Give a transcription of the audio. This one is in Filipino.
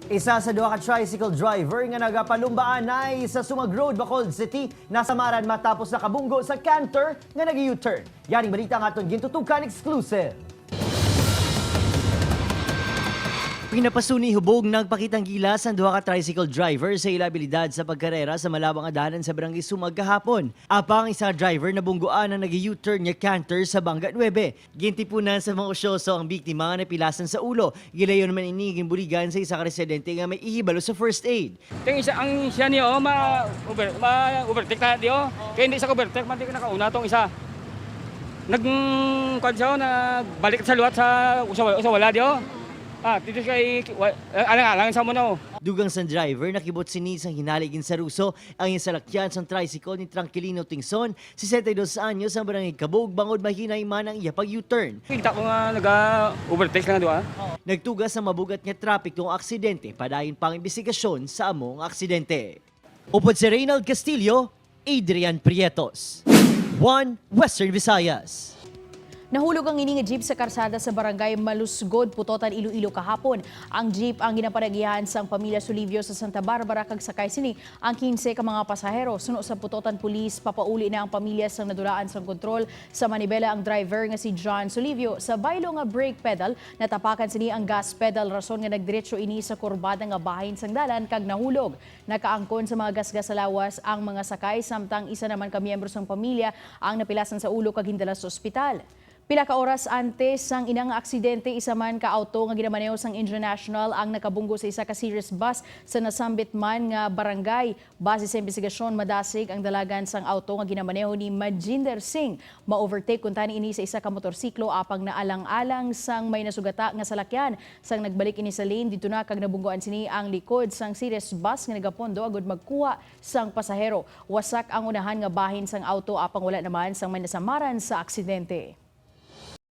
Isa sa duha ka tricycle driver nga nagapalumbaan ay sa Sumag Road, Bacolod City, nasamaran matapos nakabunggo sa canter nga nag-U-turn. Yaring balita nga aton gintutukan exclusive. Pinapasuni hubog nagpakitang gilas ang duha ka tricycle driver sa ilabilidad sa pagkarera sa malabang adalan sa Barangay Sumag kahapon. Apang isa driver na bungguan ang nag-U-turn nga canter sa Bangga 9. Gintipunan sa mga usyoso ang biktima nga napilasan sa ulo. Gilayon naman ini ginbuligan sa isa ka residente nga may ihibalo sa first aid. Ting isa ang siya niyo ma-overtake na diyo. Kaya hindi sa overtake man di ka nakauna tong isa. Nagkwansaw na balik sa luwat sa wala diyo. Dito kay alang sa mo no. Dugang sa driver nakibot sinis ang hinaligin sa Ruso ang insalakyan sa tricycle ni Tranquilino Tingson, 62 anyos ang barangay Kabog, bangod mahinay man ang iya pag U-turn. Kita ko nga nag-overtake na diwa. Nagtugas sa mabugat nga trapikong aksidente, padayon pang imbestigasyon sa among aksidente. Upod si Reynald Castillo, Adrian Prietos. 1 Western Visayas. Nahulog ang ini nga jeep sa karsada sa barangay Malusgod, Putotan, Iloilo kahapon. Ang jeep ang ginapanagihan sang pamilya Solivio sa Santa Barbara kag sakay sini ang 15 ka mga pasahero. Suno sa Putotan Police, papauli na ang pamilya sang nadulaan sang kontrol sa manibela ang driver nga si John Solivio. Sa baylo nga brake pedal, natapakan sini ang gas pedal rason nga nagdiretso ini sa kurbada nga bahin sang dalan kag nahulog. Nakaangkon sa mga gasgas sa lawas ang mga sakay samtang isa naman ka miyembro sang pamilya ang napilasan sa ulo kag hindala sa ospital. Pila ka oras antes sang inang aksidente, isa man ka auto nga ginamaneho sang International ang nakabunggo sa isa ka series bus sa nasambit man nga barangay. Base sa investigasyon, madasig ang dalagan sang auto nga ginamaneho ni Majinder Singh. Ma-overtake kun tani ini sa isa ka motorsiklo apang naalang-alang sang may nasugata nga salakyan. Sang nagbalik ini sa lane dito na kag nabunggoan sini ang likod sang series bus nga nagapondo agud magkuha sang pasahero. Wasak ang unahan nga bahin sang auto apang wala naman sang may nasamaran sa aksidente.